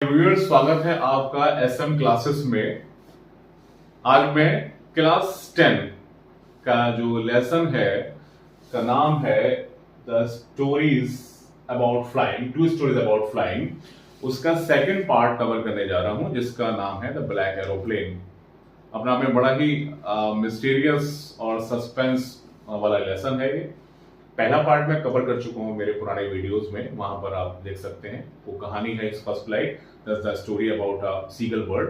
Viewers, स्वागत है आपका एसएम क्लासेस में। आज मैं क्लास 10 का जो लेसन है का नाम है the stories about flying, two stories about flying, उसका सेकंड पार्ट कवर करने जा रहा हूं जिसका नाम है द ब्लैक एरोप्लेन। अपना में बड़ा ही मिस्टीरियस और सस्पेंस वाला लेसन है ये। पहला पार्ट मैं कवर कर चुका हूं मेरे पुराने वीडियोस में, वहां पर आप देख सकते हैं। वो कहानी है इस first flight, the story about a seagull bird.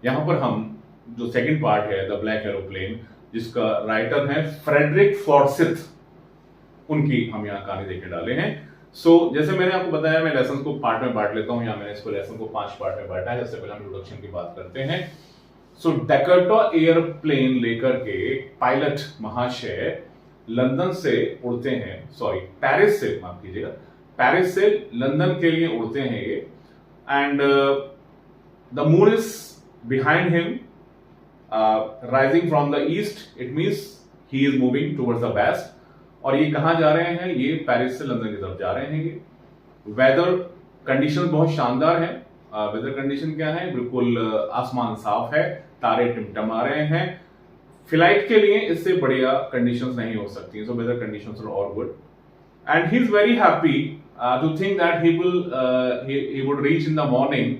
यहाँ पर हम जो सेकंड पार्ट है द ब्लैक एरोप्लेन, जिसका राइटर है फ्रेडरिक फॉर्सिथ, उनकी हम यहाँ कहानी देखने डाले हैं। जैसे मैंने आपको बताया, मैं लेसन को पार्ट में बांट लेता हूँ, या मैंने इसको लेसन को 5 पार्ट में बांटा है। सबसे पहले हम इंट्रोडक्शन की बात करते हैं। डेकर्टा एयरप्लेन लेकर के पायलट महाशय लंदन से उड़ते हैं, पेरिस से, माफ कीजिएगा, पेरिस से लंदन के लिए उड़ते हैं ये। And the moon is behind him, rising from the east, it means he is moving towards the west. और ये कहां जा रहे हैं? ये पेरिस से लंदन की तरफ जा रहे हैं ये। वेदर कंडीशन बहुत शानदार है। वेदर कंडीशन क्या है? बिल्कुल आसमान साफ है, तारे टिमटमा रहे हैं। फ्लाइट के लिए इससे बढ़िया कंडीशंस नहीं हो सकती। So weather conditions are all good and he is very happy to think that he would reach in the morning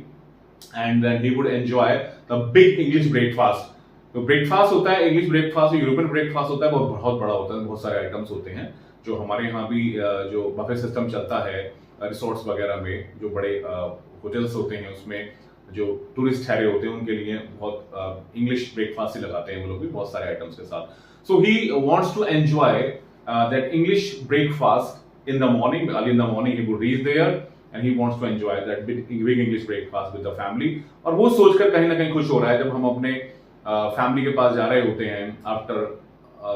and then he would enjoy the big English breakfast। तो breakfast होता है English breakfast, European breakfast होता है, वो बहुत बड़ा होता है, बहुत सारे आइटम्स होते हैं। जो हमारे यहाँ भी जो बफे सिस्टम चलता है रिसोर्ट्स वगैरह में, जो बड़े होटल्स होते हैं, उसमें जो टूरिस्ट ठहरे होते हैं उनके लिए बहुत इंग्लिश ब्रेकफास्ट ही लगाते हैं वो लोग भी, बहुत सारे आइटम्स के साथ। So he wants to enjoy that English breakfast in the morning. Early in the morning he would reach there and he wants to enjoy that big English breakfast with the family. और वो सोचकर कहीं ना कहीं खुश हो रहा है जब हम अपने फैमिली के पास जा रहे होते हैं आफ्टर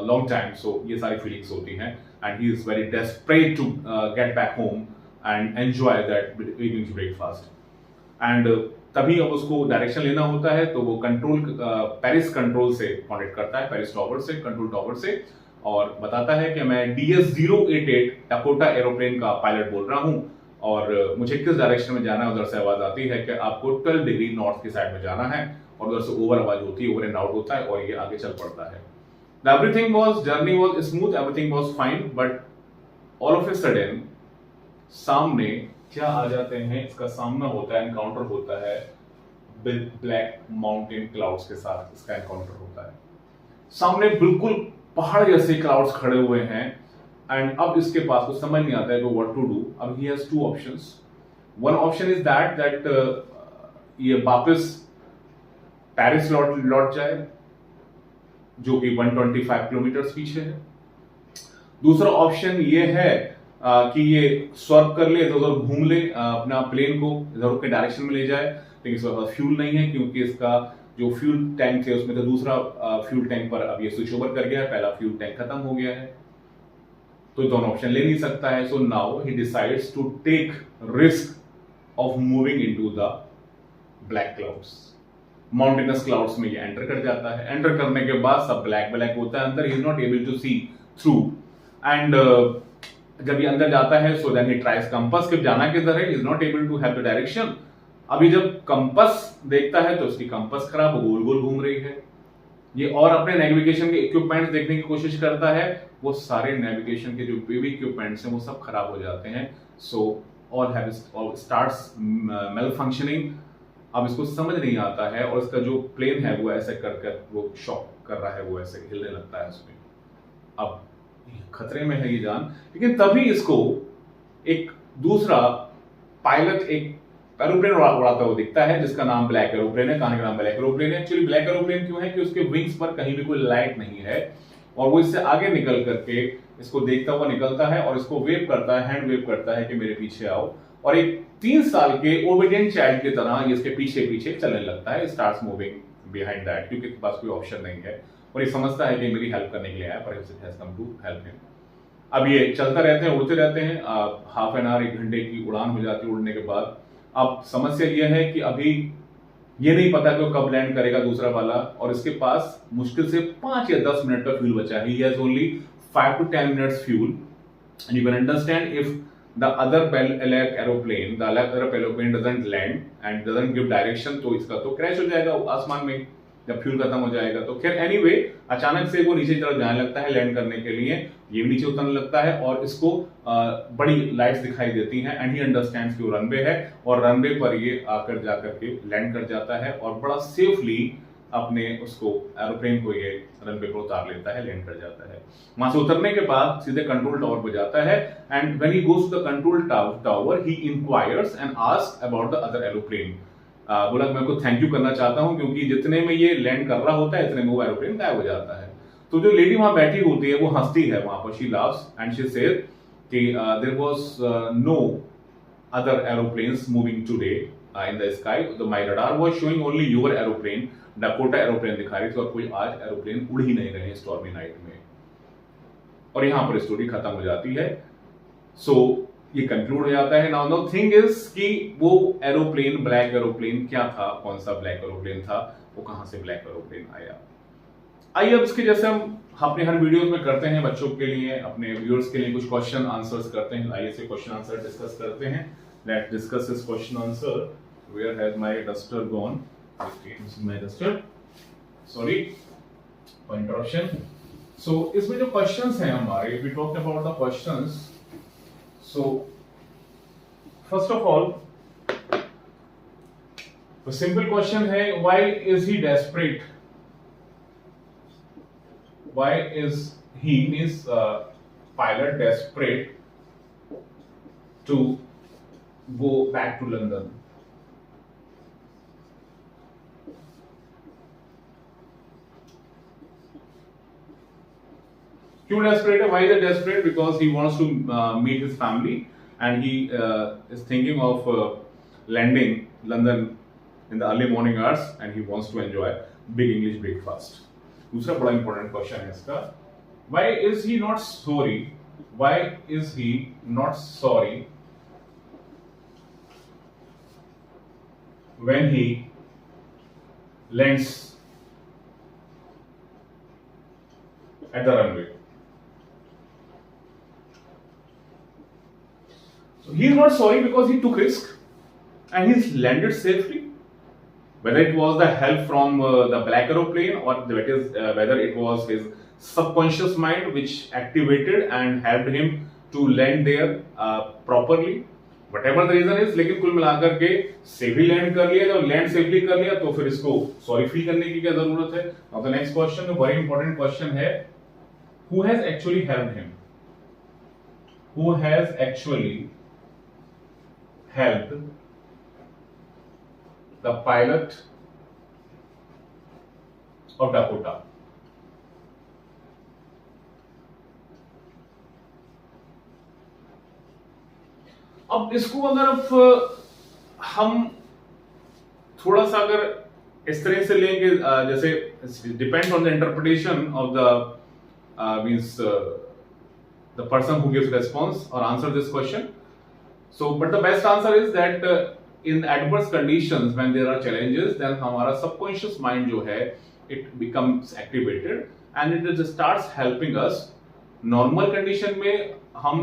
लॉन्ग टाइम। सो ये सारी फीलिंग्स होती हैं and he is very desperate to get back home and enjoy that big English breakfast. And तभी अब उसको डायरेक्शन लेना होता है, तो वो कंट्रोल पेरिस कंट्रोल से कॉन्टेक्ट करता है, पेरिस टावर से, कंट्रोल टावर से, और बताता है कि मैं DS-088 डकोटा एरोप्लेन का पायलट बोल रहा हूं और मुझे किस डायरेक्शन में जाना है। उधर से आवाज आती है कि आपको 12 डिग्री नॉर्थ की साइड में जाना है, और उधर से ओवर आवाज होती है, ओवर एंड आउट होता है, और ये आगे चल पड़ता है। Journey was smooth, everything was fine, but all of a sudden सामने क्या आ जाते हैं? इसका सामना होता है, एनकाउंटर होता है विद ब्लैक माउंटेन क्लाउड्स के साथ। इसका एनकाउंटर होता है, सामने बिल्कुल पहाड़ जैसे क्लाउड्स खड़े हुए हैं। एंड अब इसके पास कुछ समझ नहीं आता है कि व्हाट टू डू। अब he has 2 options. One option is that ये वापस पेरिस लौट जाए, जो कि 125 किलोमीटर पीछे है। दूसरा ऑप्शन ये है कि ये स्वर्ग कर ले, इधर उधर घूम ले, अपना प्लेन को इधर के डायरेक्शन में ले जाए, लेकिन इसके पास फ्यूल नहीं है, क्योंकि इसका जो फ्यूल टैंक थे उसमें तो दूसरा फ्यूल टैंक पर अब ये स्विच ओवर कर गया है, पहला फ्यूल टैंक खत्म हो गया है, तो दोनों ऑप्शन ले नहीं सकता है। So now he decides to take risk of moving into the black clouds. Mountainous clouds में ये एंटर कर जाता है। एंटर करने के बाद सब ब्लैक ब्लैक होता है अंदर, he is not able to see through. And जब ये अंदर जाता है, so then he tries compass कि जाना किधर है, is not able to have the direction. अभी जब कंपास देखता है तो उसकी कंपास खराब, गोल गोल घूम रही है ये, और अपने नेविगेशन के इक्विपमेंट्स देखने की कोशिश करता है, वो सारे नेविगेशन के जो बेबी इक्विपमेंट्स हैं वो सब खराब हो जाते हैं। So all starts malfunctioning. अब इसको समझ नहीं आता है, और इसका जो प्लेन है वो ऐसे कर वो शॉक कर रहा है, वो ऐसे हिलने लगता है उसमें। अब खतरे में है ये जान, लेकिन तभी इसको एक दूसरा पायलट एक एरोप्लेन उड़ाता हुआ दिखता है, जिसका नाम ब्लैक एरोप्लेन है। कहानी का नाम ब्लैक एरोप्लेन है। एक्चुअली ब्लैक एरोप्लेन क्यों है कि उसके विंग्स पर कहीं भी कोई लाइट नहीं है, और वो इससे आगे निकल करके इसको देखता हुआ निकलता है और इसको वेव करता है, हैंड वेव करता है कि मेरे पीछे आओ, और एक 3 साल के ओबीडिएंट चाइल्ड की तरह ये इसके पीछे पीछे चलने लगता है। स्टार्ट्स मूविंग बिहाइंड दैट, क्योंकि इसके पास कोई ऑप्शन नहीं है, और ये समझता है कि मेरी हेल्प करने के लिए आया, पर it has come to help him. अब ये चलता रहते हैं, उड़ते रहते हैं, हाफ एन आवर, 1 घंटे की उड़ान हो जाती है। उड़ने के बाद अब समस्या यह है कि अभी ये नहीं पता कि वो कब लैंड करेगा दूसरा वाला, और इसके पास मुश्किल से 5 या 10 मिनट का फ्यूल बचा है। He has only 5 to 10 minutes fuel, and you can understand if the other aeroplane doesn't land and doesn't give direction, तो इसका तो क्रैश हो जाएगा आसमान में जब फ्यूल खत्म हो जाएगा। तो खैर एनीवे अचानक से वो नीचे की तरफ जाने लगता है लैंड करने के लिए, ये भी नीचे उतरने लगता है और इसको बड़ी लाइट्स दिखाई देती हैं एंड ही अंडरस्टैंड्स कि वो रनवे है और रनवे पर ये आकर जाकर के लैंड कर जाता है और बड़ा सेफली अपने उसको एरोप्लेन को ये रनवे पर उतार लेता है, लैंड कर जाता है। वहां से उतरने के बाद सीधे कंट्रोल टावर पर जाता है and when he goes to the control tower he inquires and asks about the other aeroplane. बोला मैं को थैंक यू करना चाहता हूं क्योंकि जितने में ये लैंड कर रहा होता है इतने में वो एरोप्लेन गायब हो जाता है। तो जो लेडी वहां बैठी होती है वो हंसती है वहां पर, she laughs and she said कि there was no other aeroplanes moving today in the sky, my radar was showing only your aeroplane, Dakota aeroplane दिखा रही थी और कोई आज एरोप्लेन उड़ ही नहीं रहे स्टॉर्मी नाइट में। और यहां पर स्टोरी खत्म हो जाती है। सो ये कंक्लूड हो जाता है। नाउ द थिंग इज कि वो एरोप्लेन ब्लैक एरोप्लेन क्या था, कौन सा ब्लैक एरोप्लेन था, वो कहां से ब्लैक एरोप्लेन आया। आइए अब इसके जैसे हम अपने हर वीडियोस में करते हैं बच्चों के लिए, अपने व्यूअर्स के लिए कुछ क्वेश्चन आंसर्स करते हैं। आइए से क्वेश्चन आंसर डिस्कस करते हैं। Let's discuss this question answer. Where has my duster gone? Okay, this is my duster, sorry for interruption. So इसमें जो क्वेश्चंस हैं हमारे, we talk about the questions. So, first of all, the simple question है, why is he desperate? Why is he, means pilot, desperate to go back to London? क्यों desperate है? Why is he desperate? Because he wants to meet his family and he is thinking of landing London in the early morning hours and he wants to enjoy big English breakfast. दूसरा बड़ा important question है इसका, why is he not sorry? Why is he not sorry when he lands at the runway? So he is not sorry because he took risk and he's landed safely. Whether it was the help from the black aeroplane or whether it was his subconscious mind which activated and helped him to land there properly. Whatever the reason is, लेकिन कुल मिलाकर के safely land कर लिया। जब land safely कर लिया तो फिर इसको सॉरी फील करने की क्या जरूरत है। अब the next question very important question है, who has actually helped him? Who has actually helped the pilot of Dakota? अब इसको अगर हम थोड़ा सा अगर इस तरह से लेंगे, जैसे depend on the interpretation of the means the person who gives response और answer this question. So, but the best answer is that in adverse conditions when there are challenges, then हमारा subconscious mind जो है it becomes activated and it just starts helping us. Normal condition में हम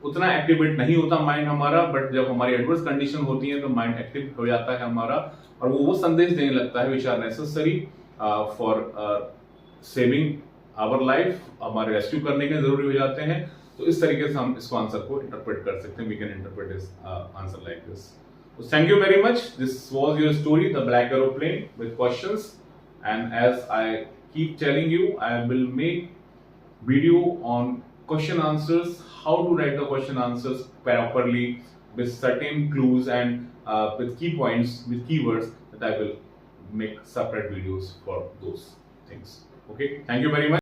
उतना activate नहीं होता mind हमारा, but जब हमारी एडवर्स कंडीशन होती है तो माइंड एक्टिव हो जाता है हमारा और वो संदेश देने लगता है which are necessary for saving our life, हमारे रेस्क्यू करने के जरूरी हो जाते हैं. तो इस तरीके से हम इसको आंसर को इंटरप्रेट कर सकते हैं. We can interpret this answer like this. So thank you very much. This was your story, The Black Aeroplane, with questions. And as I keep telling you, I will make video on question answers, how to write the question answers properly with certain clues and with key points, with keywords, that I will make separate videos for those things. Okay, thank you very much.